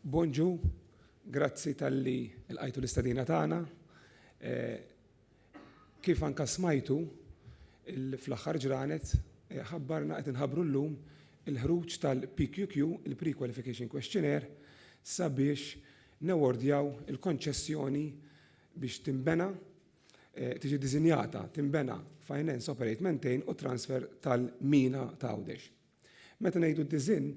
Bonġu, grazzi tal-li l-qajtu l-istadina tagħna. Kif anka smajtu fl-aħħar ġranet ħabbarna qed inħabbru llum il-ħruġ tal-PQQ, il-Pre-Qualification Questionnaire, sabiex newordjaw il-konċessjoni biex timbena, tiġi diżinjata, timbena Finance, Operate, Maintain u transfer tal-mina ta' Għawdex. Meta ngħidu d-diżinn,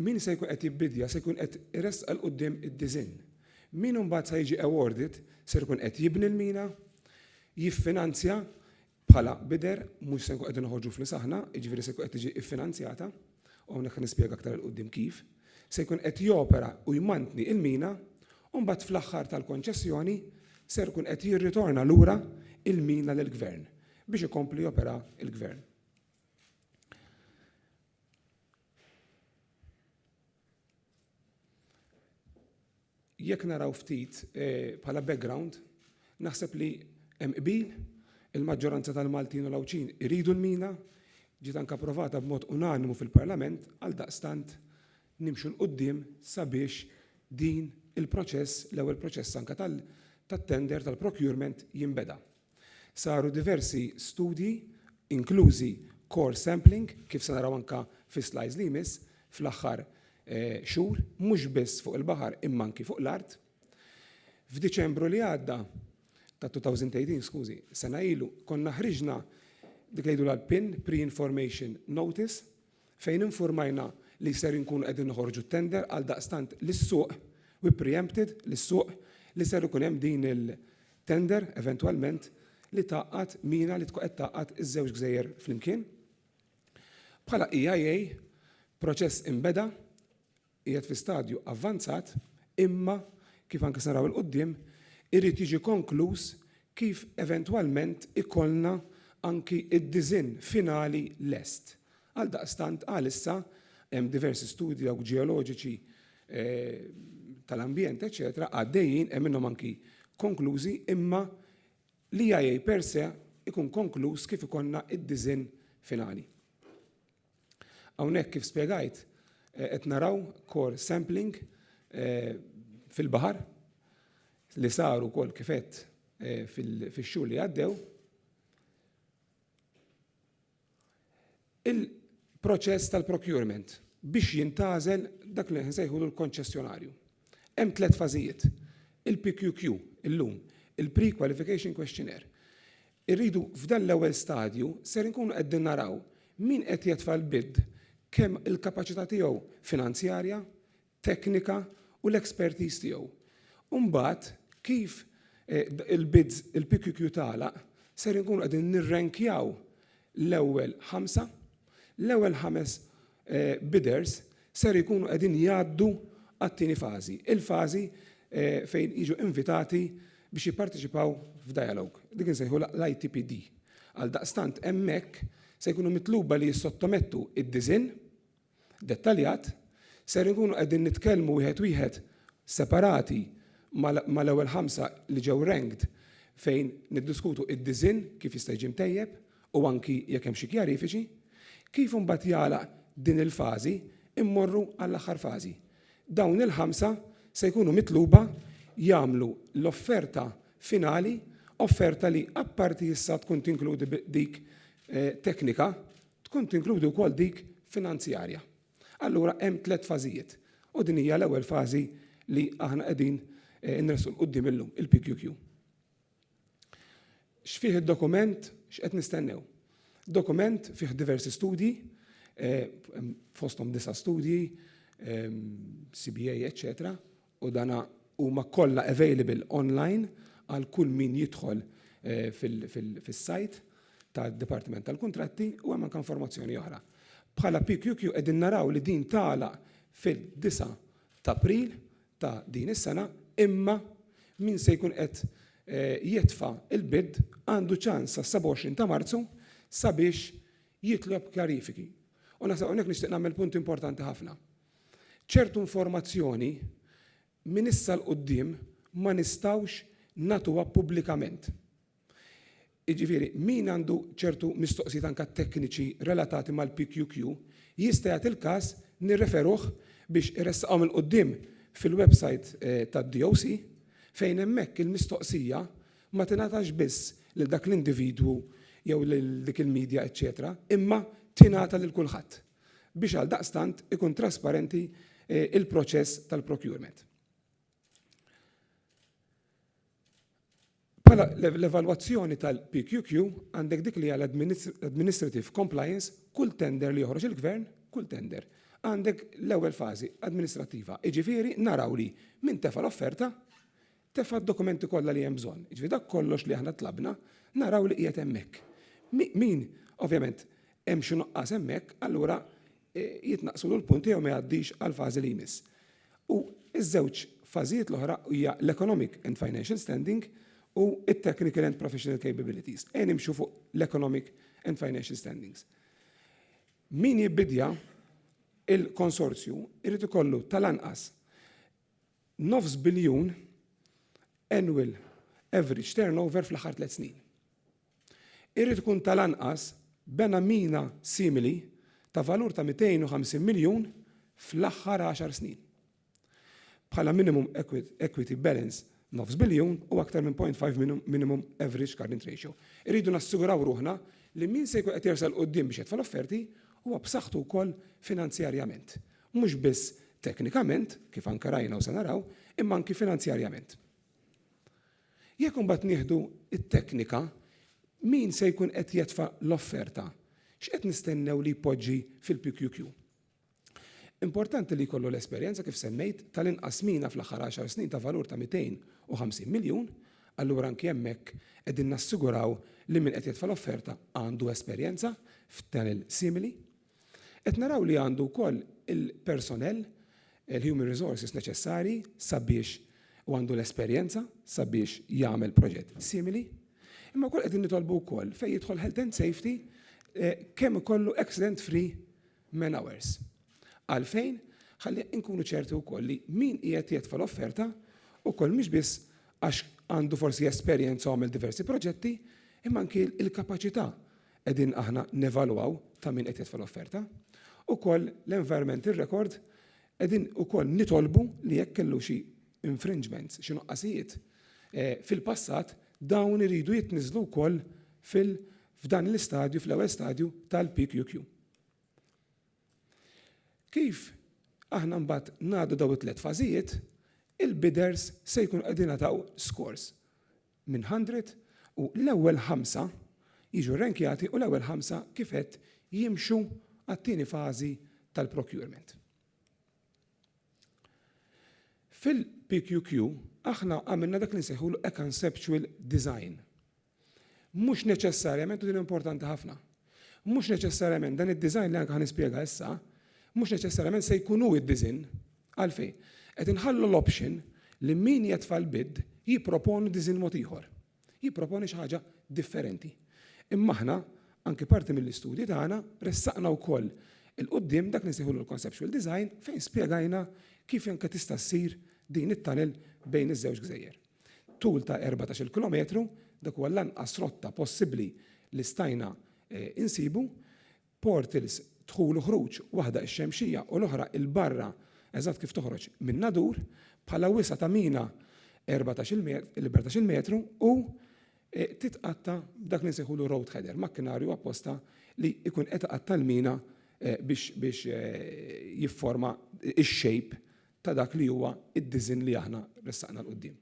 min se jkun qed jibbidja se jkun qed iressaq l quddiem id-diżinn. Min imbagħad se jiġi awarded se jkun qed jibni l-mina, jiffinanzja bħala bider, mhux se nkun qegħdin noħorġu flus aħna, jiġifieri se jkun qed tiġi iffinanzjata, u hawnhekk nispjega aktar il quddiem kif, se jkun qed jopera u jmantni l-mina, u mbagħad fl-aħħar tal-konċessjoni se jkun qed jirritorna lura il-mina lill-Gvern biex ikompli jopera l-Gvern. Jekk naraw ftit bħala background, naħseb li hemm qbil, il-maġġoranza tal-Maltin u l-Awċin iridu l-mina, ġiet anke approvata b'mod unanimu fil-Parlament, għal daqstant nimxu l-qudiem sabiex din il-proċess, l-ewwel proċess anke tat-tender tal-procurement jinbeda. Saru diversi studji, inklużi core sampling, kif se naraw anke fis-slides li jmiss, fl-aħħar xhur, mhux biss fuq il-baħar imma anki fuq l-art. F'Diċembru li għadda ta' 2018, skużi, sena ilu, konna ħriġna dik ngħidu l-PIN, Pre-Information Notice, fejn informajna li ser inkunu qegħdin noħorġu tender għal daqstant lis-suq, we preempted lis-suq li ser ikun hemm din il-tender eventwalment li taqqat mina li tkun qed taqqat iż-żewġ gżejjer flimkien. Bħala EIA, proċess inbeda, qiegħed fi stadju avvanzat, imma kif anke naraw il-qudiem irid jiġi konkluż kif eventwalment ikollna anki id-diżinn finali lest. Għal daqstant għalissa hemm diversi studji dawk ġeoloġiċi tal-ambjent, eċetera, għaddejjin hemm minnhom anki konklużi, imma l-EIA per se ikun konkluż kif ikollna id-diżinn finali. Hawnhekk kif spjegajt qed naraw core sampling fil-baħar li saru wkoll kif qed fix-xhur li għaddew. Il-proċess tal-procurement biex jintgħażel dak li nsejħu l-konċessjonarju. Hemm tliet fażijiet. Il-PQQ illum, il-Pre-Qualification Questionnaire. Irridu f'dan l-ewwel stadju ser inkunu qegħdin naraw min qed jitfa' l-bid kemm il-kapaċità tiegħu finanzjarja, teknika u l-expertise tiegħu. U mbagħad kif il-bids, il-PQQ tagħlaq ser inkunu qegħdin nirrankjaw l-ewwel 5, l-ewwel 5 bidders ser ikunu qegħdin jgħaddu għat-tieni fażi, il-fażi fejn jiġu invitati biex jipparteċipaw f'dialogue. Dik insejħu l-ITPD. Għal daqstant hemmhekk se jkunu mitluba li jissottomettu id-diżinn dettaljat, ser ikunu qegħdin nitkellmu wieħed separati mal-ewwel 5 li ġew ranked fejn niddiskutu id-diżinn kif jista' jiġi mtejjeb u anki jekk hemm xi kjarifiċi, kif imbagħad jagħlaq din il-fażi immorru għall-aħħar fażi. Dawn il-5 se jkunu mitluba jagħmlu l-offerta finali, offerta li apparti issa tkun tinkludi dik teknika, tkun tinkludi wkoll dik finanzjarja. Allura hemm 3 fażijiet u din hija l-ewwel fażi li aħna qegħdin nressu l-qudiem illum, il-PQQ. X'fih id-dokument, x'qed nistennew? Dokument fih diversi studji, fosthom 9 studji, CBA, eċetera, u dana huma kollha available online għal kull min jidħol fis-sajt tad-Dipartiment tal-Kuntratti u hemm anke informazzjoni oħra. Bħala PQQ qegħdin naraw li din tagħlaq fil-9 ta' April ta' din is-sena, imma min se jkun qed jitfa' il-bid għandu ċans sa' 27 ta' Marzu sabiex jitlob kjarifiki. U naħseb hawnhekk nixtieq nagħmel punt importanti ħafna. ċertu informazzjoni minn issa l-qudiem ma nistgħux nagħtuha pubblikament. Jiġifieri min għandu ċertu mistoqsijiet anke tekniċi relatati mal-PQQ jista' jagħti il-każ nirreferuh biex iressaqhom il-qudiem fil-website tad-DOC fejn hemmhekk il-mistoqsija ma tingħatax biss lil dak l-individwu jew lil dik il-medja, eċċetera, imma tingħata lil kulħadd biex għal daqstant ikun trasparenti il-proċess tal-procurement. Bħala l-evalwazzjoni tal-PQQ għandek dik li għal administrative compliance, kull tender li joħroġ il-gvern, kull tender. Għandek l-ewwel fażi administrattiva. Iġifieri naraw li min tefa l-offerta, tefa d-dokumenti kollha li hemm bżonn. Iġifieri dak kollox li aħna tlabna, naraw li qiegħed hemmhekk. Min, ovvjament, hemm xi nuqqas hemmhekk, allura jitnaqsu l-punti jew ma jgħaddix għal fażi li jmiss. U iż-żewġ fażijiet l-oħra hija l-economic and financial standing u it-technical and professional capabilities. Nimxu fuq l-economic and financial standings. Min jibbidja il-konsorzju irid ikollu tal-anqas $9 biljun annual average turnover fl-aħħar 3 snin. Irid ikun tal-anqas b'enamina simili ta' valur ta' 250 miljun fl-aħħar 10 snin. Bħala minimum equity balance $9 biljun u aktar minn 0.5 minimum average current ratio. Irridu nassiguraw ruħna li min se jkun qed jersel qudiem biex jitfa' l-offerti huwa b'saħħtu wkoll finanzjarjament. Mhux biss teknikament, kif anke rajna u se naraw, imma anki finanzjarjament. Jekk imbagħad nieħdu it-teknika, min se jkun qed jitfa' l-offerta? X'qed nistennew li jpoġġi fil-PQQ? Importanti li jkollu l-esperjenza kif semmejt tal-inqas mina fl-aħħar 10 snin ta' valur ta' 250 miljun, allura anke hemmhekk qegħdin nassiguraw li min qed jitfa' l-offerta għandu esperjenza f'dan simili. Qed naraw li għandu wkoll il-personell, il-human resources neċessari sabiex u għandu l-esperjenza sabiex jagħmel proġett simili. Imma wkoll qegħdin nitolbu wkoll fejn jidħol health and safety kemm ikollu accident-free man hours. Għalfejn, ħalli nkunu ċerti wkoll li min qiegħed jitfa' l-offerta ukoll mhix biss għax għandu forsi esperjenza u għamel diversi proġetti, imma anke il-kapaċità qegħdin aħna nevalwaw ta' min qed jitfa' l-offerta. Ukoll l-environmental record qegħdin ukoll nitolbu li jekk kellu xi infringements, xi nuqqasijiet fil-passat dawn iridu jitniżlu wkoll f'dan l-istadju, fl-ewwel stadju tal-PQQ. Kif aħna mbagħad ngħaddu daw it-tliet fażijiet, il-bidders se jkunu qegħdin nagħtaw scores minn 100 u l-ewwel 5 jiġu rankjati u l-ewwel 5 kif qed jimxu għat-tieni fażi tal-procurement. Fil-PQQ aħna għamilna dak li nsejħulu a conceptual design. Mhux neċessarjament, u din importanti ħafna, mhux neċessarjament dan id-design li anke ħanispjega issa, mhux neċessarjament se jkun hu id-design għalfejn. Qed inħallu l-option li min jitfa' l-bid jipproponi design mod ieħor. Jipproponi xi ħaġa differenti. Imma aħna anke parti mill-istudji tagħna ressaqna wkoll il-qudiem dak li nsejħulu l-conceptual design fejn spjegajna kif anke tista' ssir din it-tunnel bejn iż-żewġ gżejjer. Tul ta' 14 kilometru, dak huwa l-anqas rotta possibbli li stajna insibu, portals dħul u ħruġ waħda x-xemxija u l-oħra il-barra eżatt kif toħroġ minn nadur bħala wisa ta' mina 14 metru u titqatta dak li nsejħulu road header, makkinarju apposta li jkun qed iqatta l-mina biex jifforma ix-shape ta' dak li huwa id-design li aħna ressaqna l-qudiem.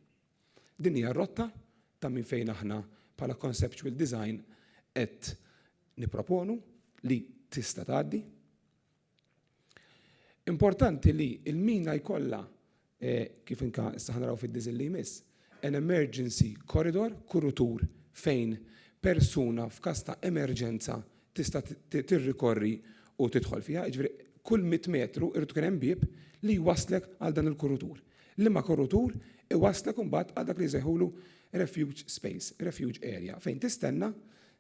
Din hija r-rotta ta' minn fejn aħna bħala conceptual design qed nipproponu li tista' tgħaddi. Importanti li l-mina jkollha kif inka issa ħanaraw fid-design li jmiss an emergency corridor, kurutur fejn persuna f'każ ta' emerġenza tista' tirrikorri u tidħol fiha, jiġifieri kull 100 metru irid tkun hemm bieb li jwaslek għal dan il-kurutur. Liema kurutur iwaslek imbagħad għal dak li jsejħulu refuge space, refuge area, fejn tistenna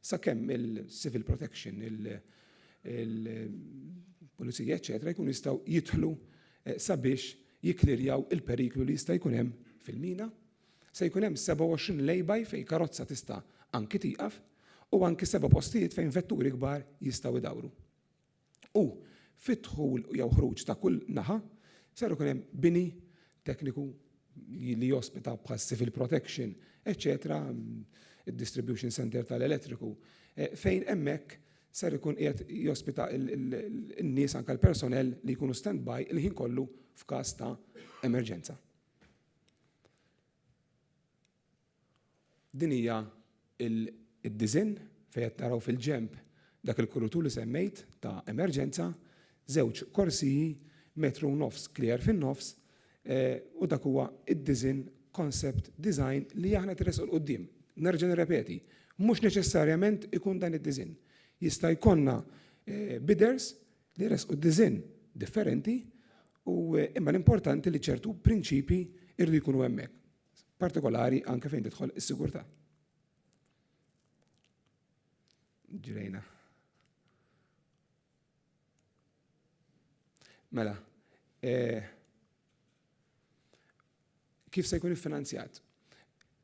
sakemm il-civil protection, il-pulizija, eċetera, jkunu jistgħu jidħlu sabiex jiklirjaw il-periklu li jista' jkun hemm fil-mina. Se jkun hemm 27 lejbaj fejn karozza tista' anki tieqaf u anki 7 postijiet fejn vetturi kbar jistgħu idawru. U fit-dħul jew ħruġ ta' kull naħa ser ikun hemm bini tekniku li jospita bħal civil protection, etc., il-distribution center tal-elettriku, fejn hemmhekk ser ikun qiegħed jospita n-nies anke l-personell li jkunu stand-by il-ħin kollu f'każ ta' emerġenza. Din hija il-diżinn fejn qed naraw fil-ġemp dak il-kurutur li semmejt ta' emerġenza, żewġ korsiji, 1.5 metri clear fin-nofs, u dak huwa id-diżinn concept design li aħna tresqu l-qudiem. Nerġa' nirrepeti, mhux neċessarjament ikun dan id-diżinn. Jista' jkollna bidders li resqu d-diżinn differenti u imma l-importanti li ċertu prinċipi irridu jkunu hemmhekk, partikolari anke fejn tidħol is-sigurtà. Ġrejna. Mela, kif se jkun iffinanzjat?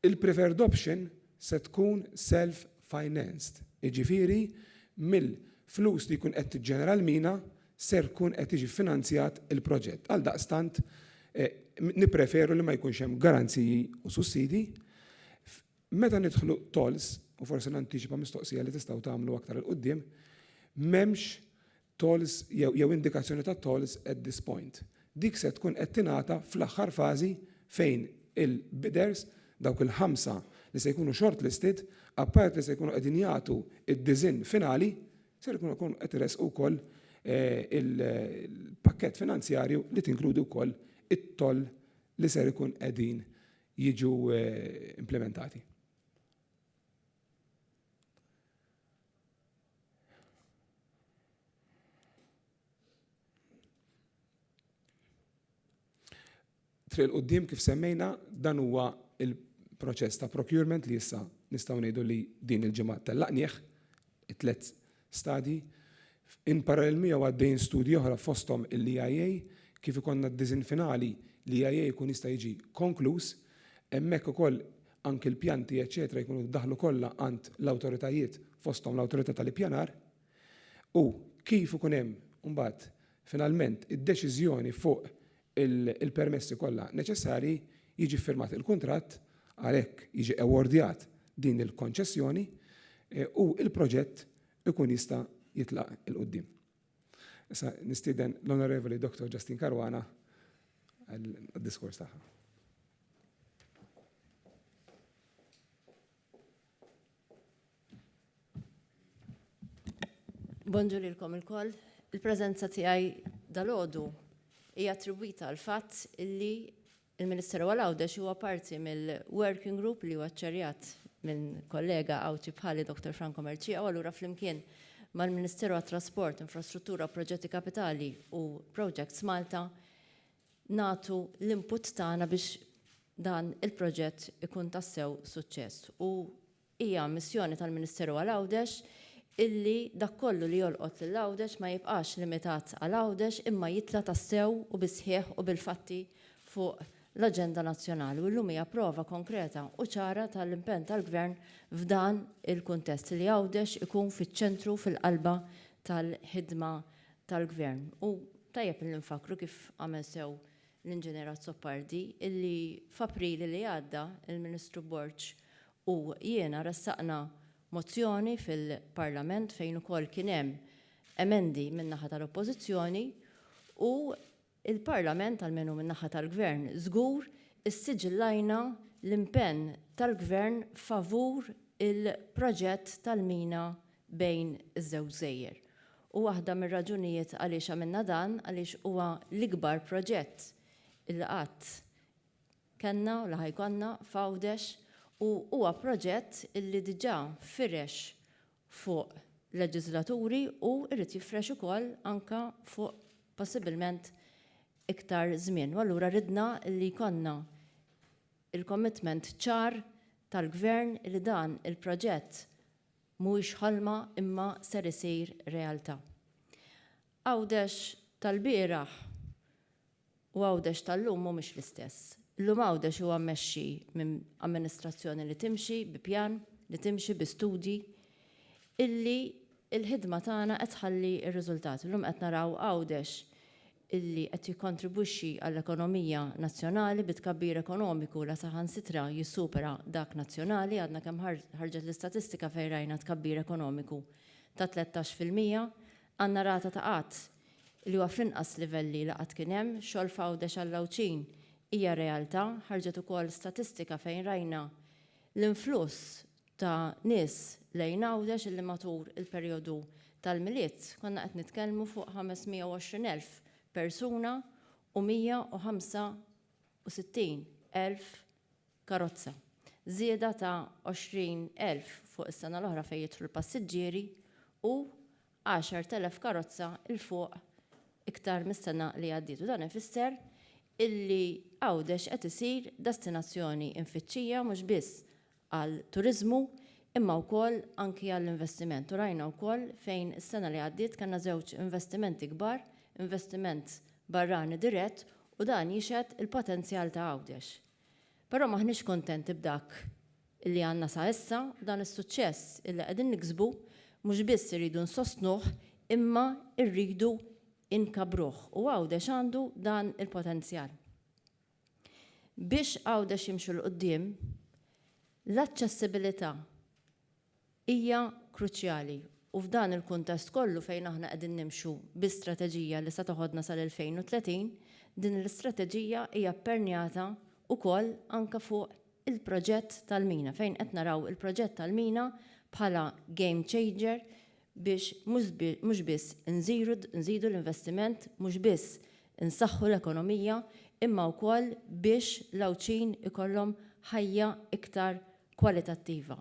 Il-preferred option se tkun self-financed, jiġifieri mill-flus li jkun qed tiġġenera l-mina ser tkun qed jiġi finanzjat il-proġett. Għal daqstant nippreferu li ma jkunx hemm garanziji u sussidi. Meta nidħlu tolls, u forsi nantiċipa mistoqsija li tistgħu tagħmlu aktar il qudiem, m'hemmx tolls jew indikazzjoni ta' tolls at this point. Dik se tkun qed tingħata fl-aħħar fażi fejn il-bidders dawk il-5 li se jkunu shortlisted, apparti se jkunu qegħdin jagħtu id-diżinn finali, se jkunu qed iresqu wkoll il-pakkett finanzjarju li tinkludi wkoll it-toll li ser ikun qegħdin jiġu implementati. Triq qudiem kif semmejna dan huwa il-proċess ta' procurement li issa nistgħu ngħidu li din il-ġimgħa tellaqnieh it-tliet stadji. In parallel miegħu għaddejjin studji oħra fosthom il-EIA kif ikollna d-diżinn finali li EIA jkun jista' jiġi konkluż, hemmhekk ukoll anke l-pjanti eċetera jkunu daħlu kollha għand l-awtoritajiet fosthom l-awtorità tal-ippjanar u kif ikun hemm imbagħad finalment id-deċiżjoni fuq il-permessi kollha neċessarji jiġi firmat il-kuntratt għalhekk jiġi awardjat din il-konċessjoni u il-proġett ikun jista' jitlaq il-qudiem. Issa nistieden l-Onorevoli Dr. Justin Caruana għad-diskors tagħha. Bonġu lilkom ilkoll. Il-preżenza tiegħi dalgħodu hija attribwita għal fatt illi il-Ministeru għal-Għawdex huwa parti mill-working group li huwa ċċarjat minn kollega Awċi bħali Dr. Franco Merċija u allura flimkien mal-Ministeru għat-Trasport, Infrastruttura, Proġetti Kapitali u Projects Malta nagħtu l-input tagħna biex dan il-proġett ikun tassew suċċess. U hija missjoni tal-Ministeru għal-Għawdex illi dak kollu li jolqot lill-Għawdex ma jibqax limitat għal-Għawdex imma jitla tassew u bisħieħ u bil-fatti fuq l-Aġenda Nazzjonali. U llum hija prova konkreta u ċara tal-impenn tal-Gvern f'dan il-kuntest li Għawdex ikun fiċ-ċentru fil-qalba tal-ħidma tal-Gvern. U tajjeb li nfakru kif għamel sew l-Inġinier Azzoppardi illi f'Aprili li għadda il-Ministru Borġ u jiena ressaqna mozzjoni fil-Parlament fejn ukoll kien hemm emendi min-naħa tal-Oppożizzjoni u il-Parlament almenu min-naħa tal-Gvern żgur issiġillajna l-impenn tal-Gvern favur il-proġett tal-mina bejn iż-żewġ gżejjer. U waħda mir-raġunijiet għaliex għamilna dan għaliex huwa l-ikbar proġett il qatt kellna u li ħajkonna f'Għawdex u huwa proġett illi diġà firex fuq leġislaturi u rrid jifrex ukoll anke fuq possibilment iktar żmien. U allura ridna li jkollna il-commitment ċar tal-Gvern li dan il-proġett mhuwiex ħolma imma ser isir realtà. Għawdex tal-bieraħ u Għawdex tal-lum mhumiex l-istess. Illum Għawdex huwa mmexxi minn amministrazzjoni li timxi bi pjan, li timxi bi studji, illi il-ħidma tagħna qed tħalli r-riżultat. Illum qed naraw Għawdex illi qed jikkontribwixxi għall-ekonomija nazzjonali bit-tkabbir ekonomiku la saħansitra jissupera dak nazzjonali, għadna kemm ħarġet l-istatistika fejn rajna tkabbir ekonomiku ta' 13%, għandna rata ta' qatt li huwa fl-inqas livelli li qatt kien hemm, xogħol f'Għawdex għall-Lawċin hija realtà, ħarġet ukoll statistika fejn rajna l-influss ta' nies lejn Għawdex illi matul il-perjodu tal-miliet konna qed nitkellmu fuq 520,000 persuna u 165,000 karozza. Żieda ta' 20,000 fuq is-sena l-oħra fejn jidħlu l-passiġġieri u 10,000 karozza il fuq iktar mis-sena li għaddiet. U dan ifisser illi Għawdex qed isir destinazzjoni infittxija mhux biss għal turiżmu imma wkoll anki għall-investiment. U rajna wkoll fejn is-sena li għaddiet kellna żewġ investimenti kbar, investiment barrani dirett u dan jixed il-potenzjal ta' Għawdex. Però maħniex kontenti b'dak illi għandna sa issa, dan is-suċċess illi qegħdin niksbu mhux biss irridu nsostnuh imma rridu inkabruh u Għawdex għandu dan il-potenzjal. Biex Għawdex jimxu l-qudiem, l-aċċessibilità hija kruċjali. U f'dan il-kuntest kollu fejn aħna qegħdin nimxu bi strateġija li se toħodna sal-2030, din l-istrateġija hija pperjata wkoll anke fuq il-proġett tal-mina, fejn qed naraw il-proġett tal-mina bħala game changer biex mhux biss nżidu l-investiment, mhux biss insaħħu l-ekonomija, imma wkoll biex l-Lawċin ikollhom ħajja iktar kwalitattiva.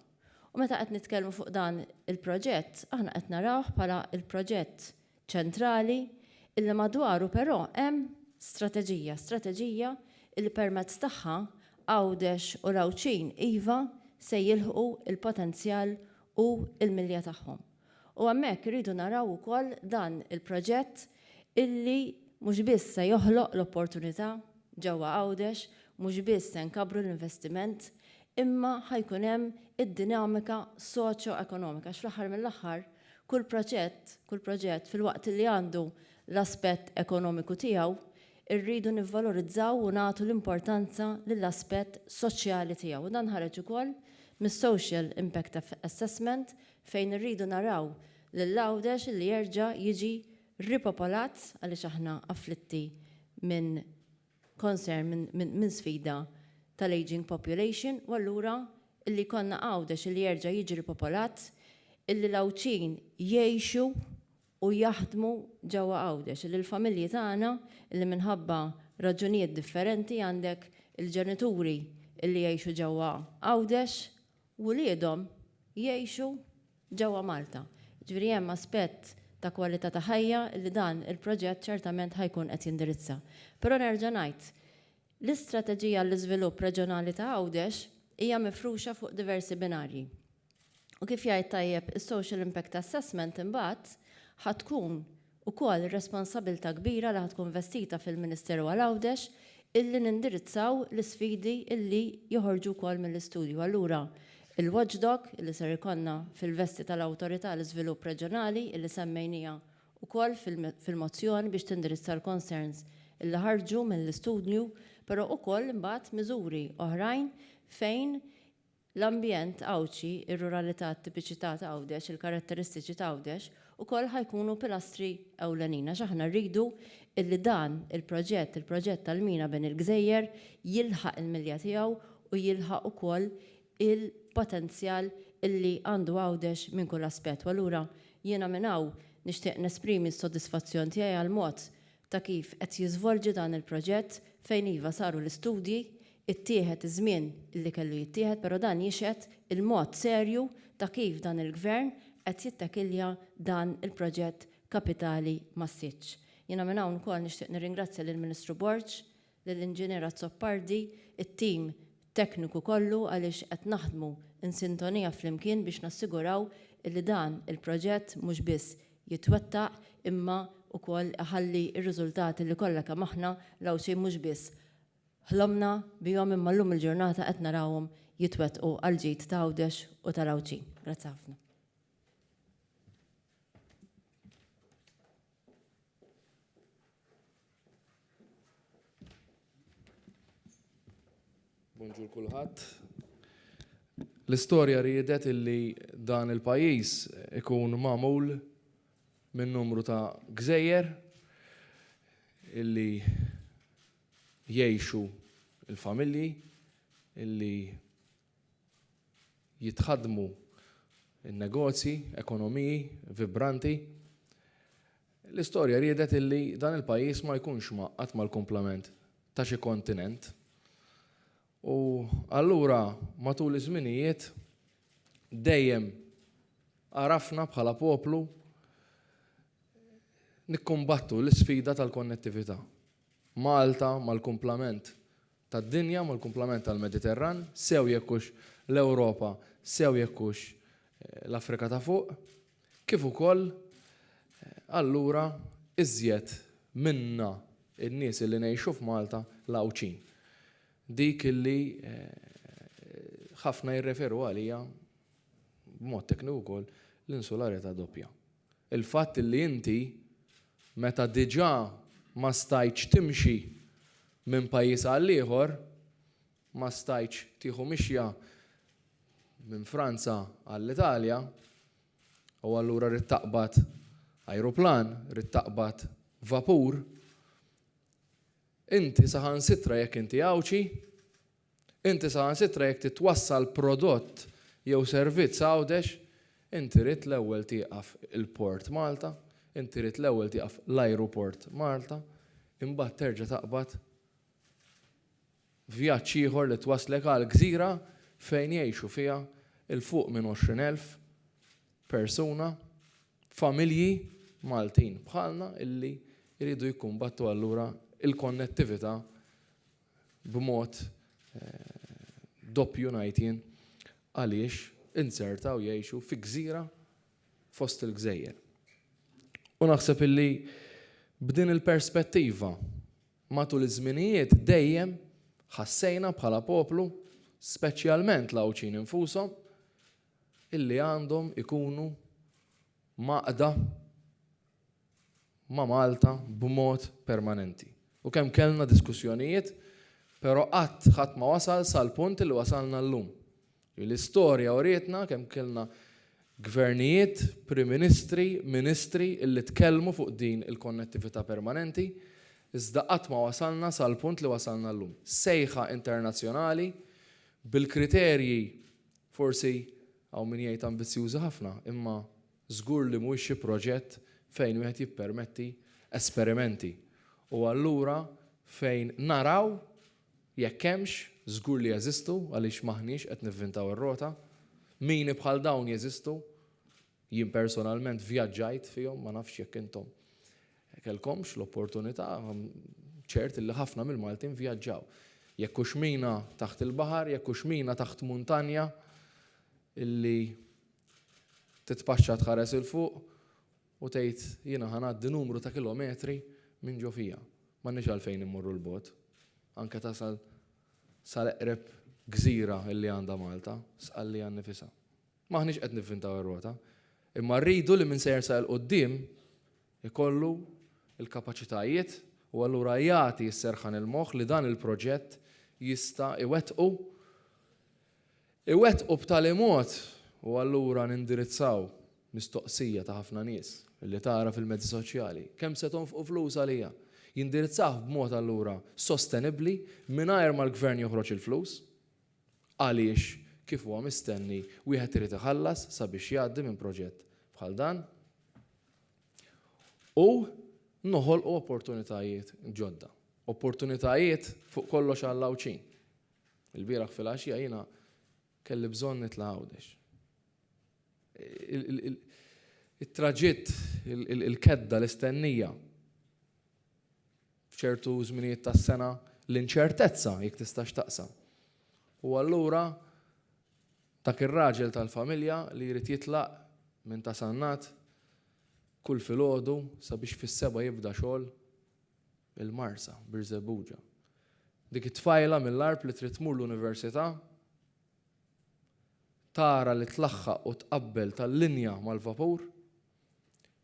U meta qed nitkellmu fuq dan il-proġett, aħna qed narawh bħala il-proġett ċentrali illi madwaru però hemm strateġija illi permezz tagħha Għawdex u Lawċin iva se jilħqu il-potenzjal u l-milja tagħhom. U hemmhekk iridu naraw ukoll dan il-proġett illi mhux biss se joħloq l-opportunità ġewwa Għawdex, mhux biss se nkabru l-investiment, imma ħajkun hemm id-dinamika soċjo-ekonomika. Fl-aħħar mill-aħħar kull proġett fil-waqt li għandu l-aspett ekonomiku tiegħu, irridu nivvalorizzaw u nagħtu l-importanza lill-aspett soċjali tiegħu. U dan ħareġ ukoll mis-Social Impact Assessment fejn irridu naraw lil Għawdex li jerġa' jiġi ripopolat għaliex aħna afflitti minn concern minn sfida tal-aging population, u allura illi konna Għawdex illi jerġa' jiġi ripopolat, illi Lawċin jgħixu u jaħdmu ġewwa Għawdex, illi l-familji tagħna illi minħabba raġunijiet differenti għandek il-ġenituri illi jgħixu ġewwa Għawdex u wliedhom jgħixu ġewwa Malta. Ġifieri hemm aspett ta' kwalità ta' ħajja illi dan il-proġett ċertament ħajkun qed jindirizza. Però nerġa' ngħid, l-istrateġija l-iżvilupp reġjonali ta' Għawdex hija mifruxa fuq diversi binarji. U kif jgħid tajjeb is-Social Impact Assessment imbagħad ħatkun ukoll responsabilità kbira li ħatkun vestita fil-Ministeru għal Għawdex illi nindirizzaw l-isfidi illi joħorġu wkoll mill-istudju. Allura il-watchdog illi ser ikonna fil-vesti tal-Awtorità l-Iżvilupp Reġjonali illi semmejnija wkoll fil-mozzjoni biex tindirizza l-concerns illi ħarġu mill-istudju, però ukoll imbagħad miżuri oħrajn fejn l-ambjent Għawċi, ir-ruralità, t-tipiċità ta' Għawdex, il-karatteristiċi ta' Għawdex, ukoll ħajkunu pilastri ewlenin għax aħna rridu illi dan il-proġett tal-mina bejn il-Gżejjer jilħaq il-milja tiegħu u jilħaq ukoll il-potenzjal illi għandu Għawdex minn kull aspett. U allura jiena minn hawn nixtieq nesprimi s-sodisfazzjon tiegħi għal mod ta' kif qed jiżvolġi dan il-proġett fejn iva saru l-istudji, ittieħed iż-żmien illi kellu jittieħed, però dan jixed il-mod serju ta' kif dan il-gvern qed jittakilja dan il-proġett kapitali massiċ. Jiena minn hawn ukoll nixtieq nirringrazzja lill-Ministru Borġ, lill-Inġiniera Zoppardi, it-tim tekniku kollu għaliex qed naħdmu in sintonija flimkien biex nassiguraw illi dan il-proġett mhux biss jitwettaq imma ukoll ħalli r-riżultati li kollha kemm aħna Lawċin mhux biss ħlomna bihom imma llum il-ġurnata qed narawhom jitwettqu għal ġid ta' Għawdex u ta' Lawċin. Grazzi ħafna. Bonġur kulħadd. L-istorja riedet illi dan il-pajjiż ikun magħmul minn numru ta' gżejjer illi jgħixu il-familji illi jitħaddmu in-negozji, ekonomiji vibranti. L-istorja riedet illi dan il-pajjiż ma jkunx maqqat mal-komplement ta' xi kontinent. U allura matul iż-żminijiet dejjem arafna bħala poplu nikkumbattu l-isfida tal-konnettività. Malta mal-kumplament tad-dinja, mal-kumplament tal-Mediterran, sew jekkux l-Ewropa, sew jekkux l-Afrika ta' fuq, kif ukoll allura iżjed minna in-nies li ngħixu f'Malta l-għawċin. Dik illi ħafna jirreferu għalija b'mod tekniku wkoll l-insularjetà doppja. Il-fatt illi inti meta diġà ma stajtx timxi minn pajjiż għal ieħor, ma stajtx tieħu mixja minn Franza għall-Italja, u allura rid taqbad ajruplan, rid taqbad vapur, inti saħansitra jekk inti għawċi, inti saħansitra jekk titwassal prodott jew servizz għawdex, inti rid l-ewwel tieqaf il-Port Malta, inti rid l-ewwel tieqaf l-Ajruport Malta, imbagħad terġa' taqbad vjaġġ ieħor li twasslek għal gżira fejn jgħixu fiha il-fuq minn 20,000 persuna, familji Maltin bħalna illi jridu jikkumbattu allura il-konnettività b'mod doppju ngħidin għaliex insertaw jgħixu fi gżira fost il-gżejjer. U naħseb illi b'din il-perspettiva matul iż-żminijiet dejjem ħassejna bħala poplu, speċjalment l-għawċin infushom, illi għandhom ikunu maqda ma' Malta b'mod permanenti. U kemm kellna diskussjonijiet, però qatt ma wasal sal-punt li wasalna llum. L-istorja urietna kemm kellna gvernijiet, prim ministri, ministri illi tkellmu fuq din il-konnettività permanenti, iżda qatt ma wasalna sal-punt li wasalna llum. Sejħa internazzjonali bil-kriterji forsi hawn min jgħid ambizzjużi ħafna, imma żgur li mhuwiex xi proġett fejn wieħed jippermetti esperimenti. U allura fejn naraw jekk hemmx żgur li jeżistu għaliex maħniex qed nivvintaw ir-rota, mini bħal dawn jeżistu, jien personalment vjaġġajt fihom ma nafx jekk intom kellkomx l-opportunità, ċert li ħafna mill-Maltin vjaġġaw. Jekk hux mina taħt il-baħar, jekk hux mina taħt muntanja illi titpaxxa tħares il fuq u tgħid jiena ħanaddi numru ta' kilometri minn ġo fija. M'għandniex għalfejn immorru l-bogħod. Anke tasal sal-eqreb gżira illi għandha Malta, sqalli għan nifisha. Maħniex qed nivvintaw ir-rota. Imma rridu li minn sejjer sa l-qudiem ikollu l-kapaċitajiet u allura jagħti s-serħan il-moħħ li dan il-proġett jista' iwettqu b'tali mod u allura nindirizzaw mistoqsija ta' ħafna nies illi tara fil-mezzi soċjali. Kemm se tonfqu flus għalija? Jindirizzaw b'mod allura sostenibbli mingħajr ma l-gvern joħroġ il-flus għaliex kif huwa mistenni wieħed irid iħallas sabiex jgħaddi minn proġett bħal dan u noħolqu opportunitajiet ġodda. Opportunitajiet fuq kollox għall-għawċin. Il-bieraħ fil-għaxija jiena kelli bżonn nitla' għawdex. Il-traġitt, il-kedda, l-istennija f'ċertu żminijiet tas-sena l-inċertezza jekk tistax taqsam. U allura dak ir-raġel tal-familja li jrid jitlaq minn ta' Sannat kull filgħodu sabiex fis-seba' jibda xogħol il-Marsa b'Irżebbuġa. Dik it-tfajla mill-arb li trid tmur l-università tara li tlaħħaq u tqabbel tal-linja mal-vapur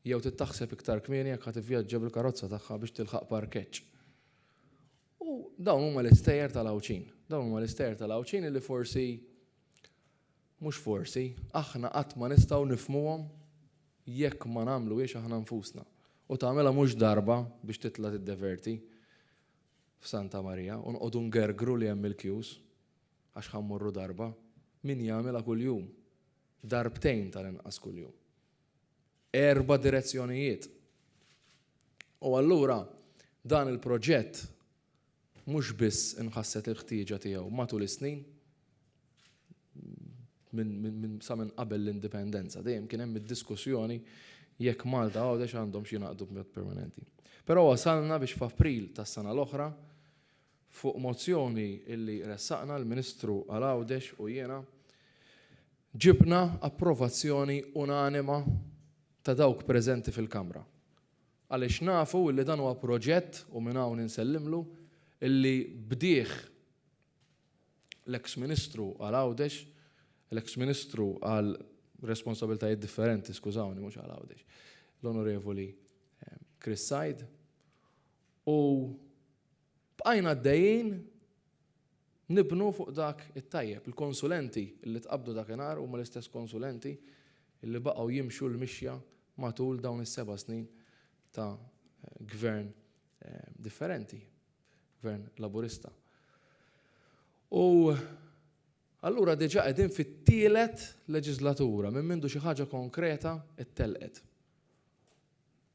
jew tittaħseb iktar kmieni jekk ħad ivvjaġġa bil-karozza tagħha biex tilħaq parkeġġ. U dawn huma l-istejjer tal-għawċin. dawn huma l-ister tal-Awċin li forsi mhux forsi aħna qatt ma nistgħu nifhmuhom jekk ma nagħmluhiex aħna nfusna. U tagħmilha mhux darba biex titla' tiddeverti f'Santa Marija u nqogħdu ngergru li hemm il-kjuż għax ħammorru darba. Min jagħmilha kuljum? Darbtejn tal-inqas kuljum. 4 direzzjonijiet. U allura dan il-proġett mhux biss inħasset il-ħtieġa tiegħu matul is-snin sa minn qabel l-indipendenza. Dejjem kien hemm id-diskussjoni jekk Malta Għawdex għandhom xi jingħaqdu b'mod permanenti. Però wasalna biex f'April tas-sena l-oħra fuq mozzjoni illi ressaqna l-Ministru għal Għawdex u jiena ġibna approvazzjoni unanima ta' dawk preżenti fil-Kamra. Għaliex nafu li dan huwa proġett u minn hawn insellimlu illi bdieħ l-ex-Ministru għal Għawdex, l-ex-Ministru għal responsabiltajiet differenti, skużawni, mhux għal Għawdex, l-Onorevoli Chris Said, u bqajna għaddejjin nibnu fuq dak it-tajjeb. Il-konsulenti li tqabdu dakinhar huma l-istess konsulenti li baqgħu jimxu l-mixja matul dawn is-7 snin ta' gvern differenti, gvern laburista. U allura diġà qegħdin fit-tielet leġislatura minn mindu xi ħaġa konkreta ttelqet.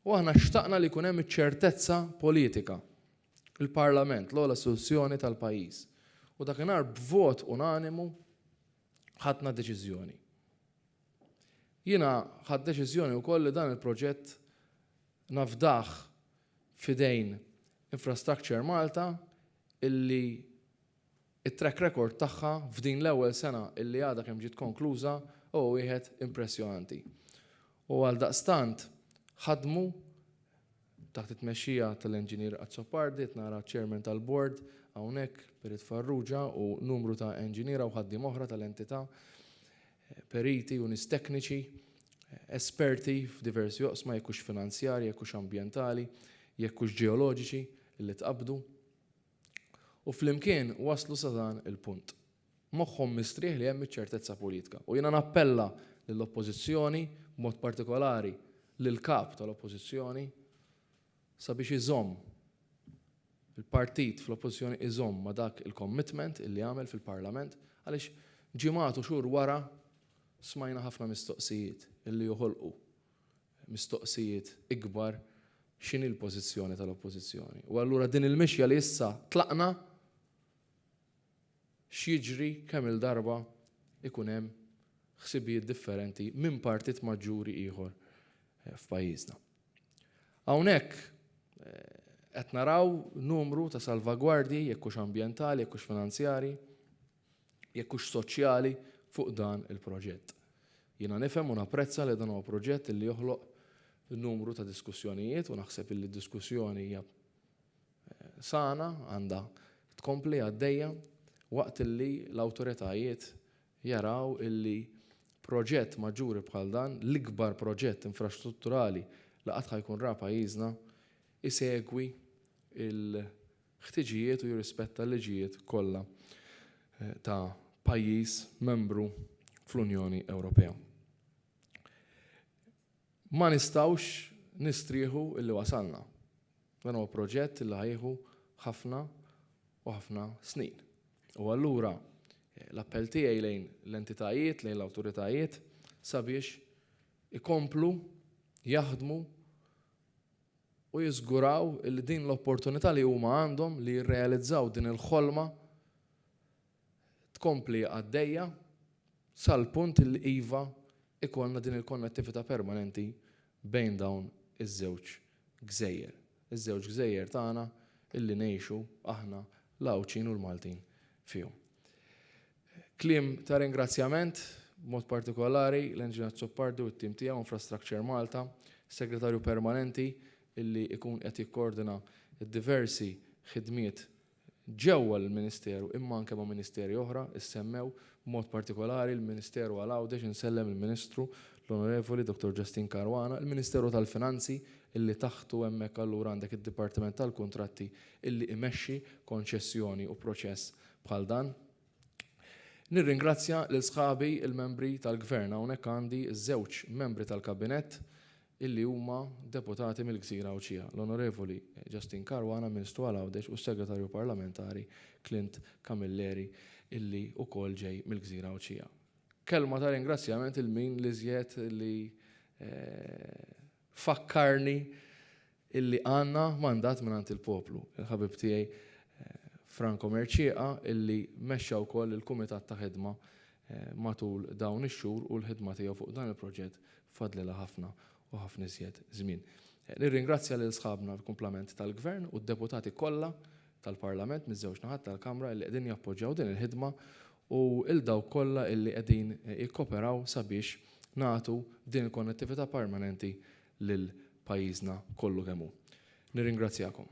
U aħna xtaqna li jkun hemm iċ-ċertezza politika. Il-Parlament, l-ogħla istituzzjoni tal-pajjiż. U dakinhar b'vot unanimu ħadna deċiżjoni. Jiena ħadd deċiżjoni wkoll li dan il-proġett nafdaħ fidejn Infrastructure Malta illi it-track record tagħha f'din l-ewwel sena illi għadha kemm ġiet konkluża huwa wieħed impressjonanti. U għal daqstant ħadmu taħt it-tmexxija tal-Enġinier Azzopardi, nara chairman tal-board hawnhekk Perit Farrugia u numru ta' enġiniera u ħaddiem oħra tal-entità, periti u nies tekniċi, esperti f'diversi oqsma jekkux finanzjarji, jekkux ambjentali, jekkux ġeoloġiċi illi tqabdu. U flimkien waslu sa dan il-punt. Moħħhom mistrieħ li hemm iċ-ċertezza politika. U jiena nappella lill-oppożizzjoni b'mod partikolari lill-kap tal-oppożizzjoni sabiex iżomm il-partit fl-oppożizzjoni iżomm ma dak il-commitment illi għamel fil-Parlament għaliex ġimgħat u xhur wara smajna ħafna mistoqsijiet illi joħolqu mistoqsijiet ikbar x'inhi l-pożizzjoni tal-oppożizzjoni. U allura din il-mixja li issa tlaqna x'jiġri kemm il-darba ikun hemm ħsibijiet differenti minn partit maġġuri ieħor f'pajjiżna. Hawnhekk qed naraw numru ta' salvagwardji jekkux ambjentali, jekkux finanzjari, jekkux soċjali fuq dan il-proġett. Jiena nifhem u napprezza li dan huwa proġett li joħloq numru ta' diskussjonijiet u naħseb li d-diskussjoni hija sana għandha tkompli għaddejja waqt illi l-awtoritajiet jaraw illi proġett maġġuri bħal dan, l-ikbar proġett infrastrutturali li qatt ħajkun ra pajjiżna isegwi il-ħtiġijiet u jirrispetta l-liġijiet kollha ta' pajjiż membru fl-Unjoni Ewropea. Ma nistgħux nistrieħu illi wasalna. Dan huwa proġett li ħajħu ħafna u ħafna snin. U allura l-appell tiegħi lejn l-entitajiet, lejn l-awtoritajiet sabiex ikomplu jaħdmu u jiżguraw li din l-opportunità li huma għandhom li jirrealizzaw din il-ħolma tkompli għaddejja sal-punt li iva ikollna din il-konnettività permanenti bejn dawn iż-żewġ gżejjer. Iż-żewġ gżejjer tagħna illi ngħixu aħna l-Għawċin u l-Maltin fihom. Kliem ta' ringrazzjament b'mod partikolari l-Enġinier Azzopardi u t-tim tiegħu Infrastructure Malta, segretarju permanenti illi ikun qed jikkoordina d-diversi ħidmiet ġewwa l-Ministeru imma anke ma' Ministeri oħra issemmew b'mod partikolari l-Ministeru għal Għawdex insellem il-Ministru l-Onorevoli Dr. Justin Caruana, il-Ministeru tal-Finanzi illi taħtu hemmhekk allura għandek id-Dipartiment tal-Kuntratti illi imexxi konċessjoni u proċess bħal dan. Nirringrazzja lil sħabi il-membri tal-Gvern hawnhekk għandi ż-żewġ membri tal-Kabinett illi huma deputati mill-Gżira Awċija, l-Onorevoli Justin Caruana, Ministru Għal-Għawdex, u s-Segretarju Parlamentari Clint Camilleri illi wkoll ġej mill-Gżira Awċija. Kelma ta' ringrazzjament il-min li żjed li fakkarni illi għandna mandat mingħand il-poplu. Il-ħabib tiegħi Franco Merċieqa illi mexxa wkoll il-Kumitat ta' ħidma matul dawn ix-xhur u l-ħidma tiegħu fuq dan il-proġett fadlilha ħafna u ħafna iżjed żmien. Nirringrazzja lil sħabna l-kumplament tal-Gvern u d-deputati kollha tal-Parlament miż-żewġ naħat tal-Kamra li qegħdin jappoġġjaw din il-ħidma u il-dawk kollha illi qegħdin jikkoperaw sabiex nagħtu din il-konnettività permanenti lil pajjiżna kollu kemm hu. Nirringrazzjakom.